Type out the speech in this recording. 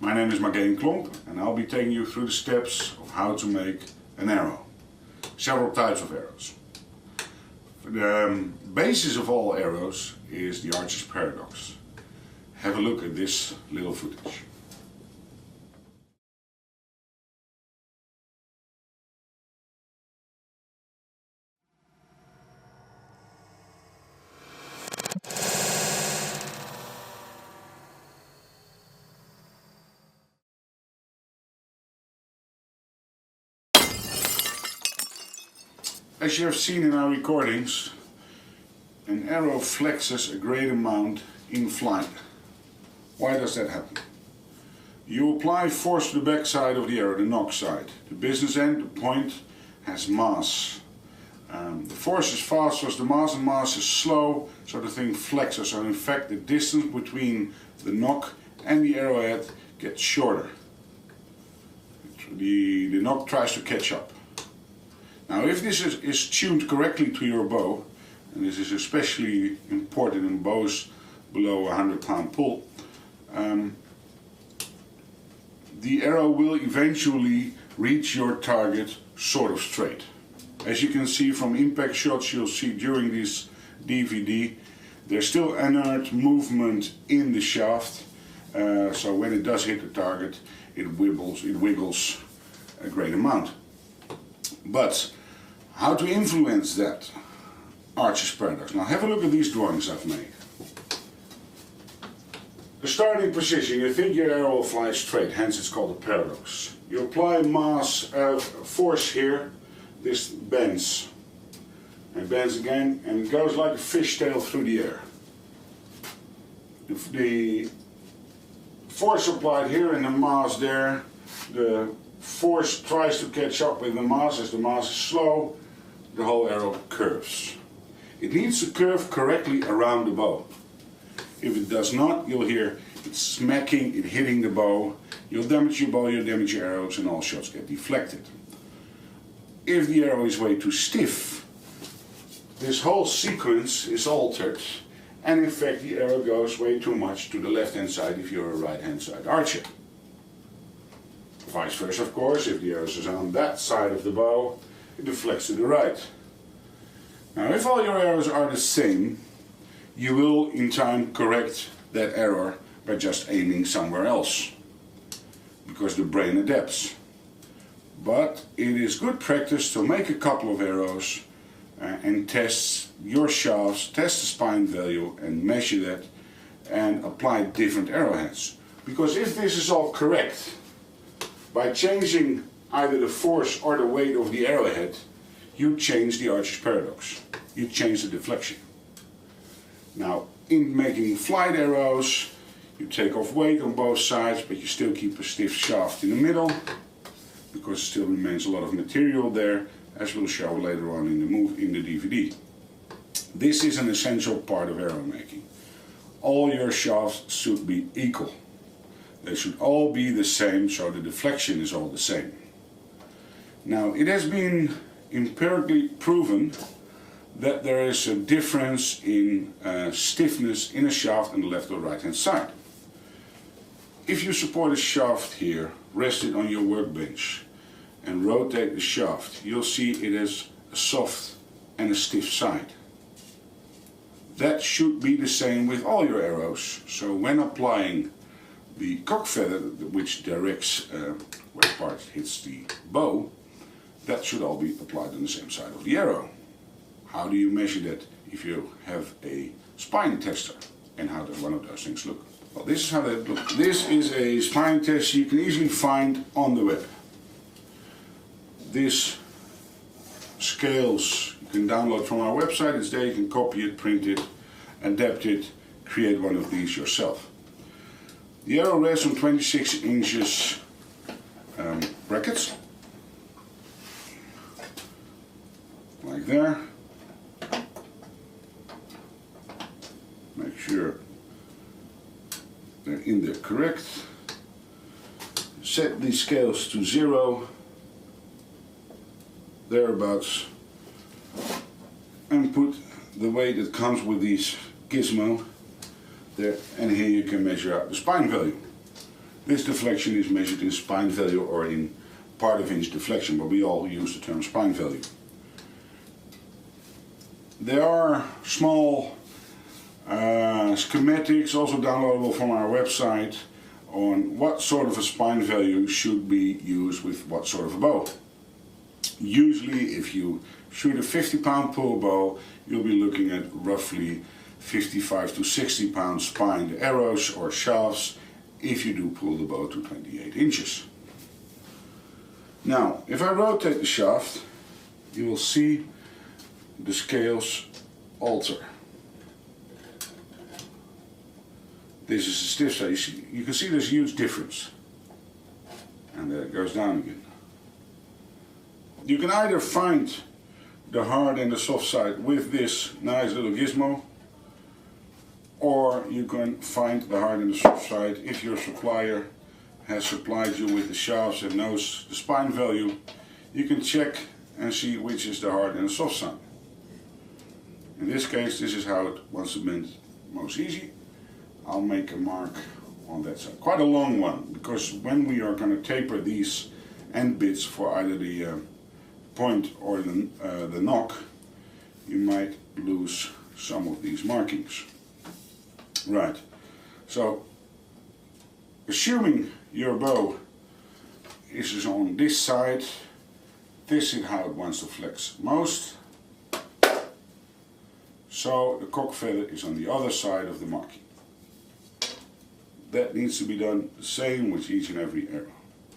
My name is Mtatew and I'll be taking you through the steps of how to make an arrow. Several types of arrows. The basis of all arrows is the archer's paradox. Have a look at this little footage. As you have seen in our recordings, an arrow flexes a great amount in flight. Why does that happen? You apply force to the back side of the arrow, the nock side. The business end, the point, has mass. The force is fast as the mass, and mass is slow, so the thing flexes. So in fact the distance between the nock and the arrowhead gets shorter. The nock tries to catch up. Now if this is tuned correctly to your bow, and this is especially important in bows below 100 pound pull, the arrow will eventually reach your target sort of straight. As you can see from impact shots you'll see during this DVD, there's still inert movement in the shaft, so when it does hit the target it wiggles a great amount. But how to influence that archer's paradox? Now have a look at these drawings I've made. The starting position, you think your arrow will fly straight, hence it's called a paradox. You apply mass force here, this bends. And bends again, and it goes like a fishtail through the air. If the force applied here and the mass there, the force tries to catch up with the mass. As the mass is slow, the whole arrow curves. It needs to curve correctly around the bow. If it does not, you'll hear it smacking, it hitting the bow. You'll damage your bow, you'll damage your arrows, and all shots get deflected. If the arrow is way too stiff, this whole sequence is altered, and in fact the arrow goes way too much to the left hand side if you're a right hand side archer. Vice versa, of course, if the arrow is on that side of the bow, it deflects to the right. Now if all your arrows are the same, you will in time correct that error by just aiming somewhere else, because the brain adapts. But it is good practice to make a couple of arrows and test your shafts, test the spine value and measure that and apply different arrowheads. Because if this is all correct, by changing either the force or the weight of the arrowhead, you change the archer's paradox. You change the deflection. Now, in making flight arrows, you take off weight on both sides, but you still keep a stiff shaft in the middle, because there still remains a lot of material there, as we'll show later on in the DVD. This is an essential part of arrow making. All your shafts should be equal. They should all be the same, so the deflection is all the same. Now, it has been empirically proven that there is a difference in stiffness in a shaft on the left or right hand side. If you support a shaft here, rest it on your workbench and rotate the shaft, you'll see it has a soft and a stiff side. That should be the same with all your arrows. So when applying the cock feather, which directs where part hits the bow, that should all be applied on the same side of the arrow. How do you measure that if you have a spine tester? And how does one of those things look? Well, this is how they look. This is a spine tester you can easily find on the web. These scales you can download from our website. It's there, you can copy it, print it, adapt it, create one of these yourself. The arrow rests on 26 inches brackets, like there. Make sure they're in there correct. Set these scales to 0, thereabouts, and put the weight that comes with these gizmo there, and here you can measure out the spine value. This deflection is measured in spine value or in part of inch deflection, but we all use the term spine value. There are small schematics also downloadable from our website on what sort of a spine value should be used with what sort of a bow. Usually if you shoot a 50-pound pull bow, you'll be looking at roughly 55 to 60 pound spined arrows or shafts if you do pull the bow to 28 inches. Now, if I rotate the shaft, you will see the scales alter. This is a stiff side. You can see there's a huge difference. And there it goes down again. You can either find the hard and the soft side with this nice little gizmo, or you can find the hard and the soft side if your supplier has supplied you with the shafts and knows the spine value. You can check and see which is the hard and the soft side. In this case, this is how it was bent most easy. I'll make a mark on that side. Quite a long one, because when we are going to taper these end bits for either the point or the knock, you might lose some of these markings. Right, so assuming your bow is on this side, this is how it wants to flex most. So the cock feather is on the other side of the marking. That needs to be done the same with each and every arrow.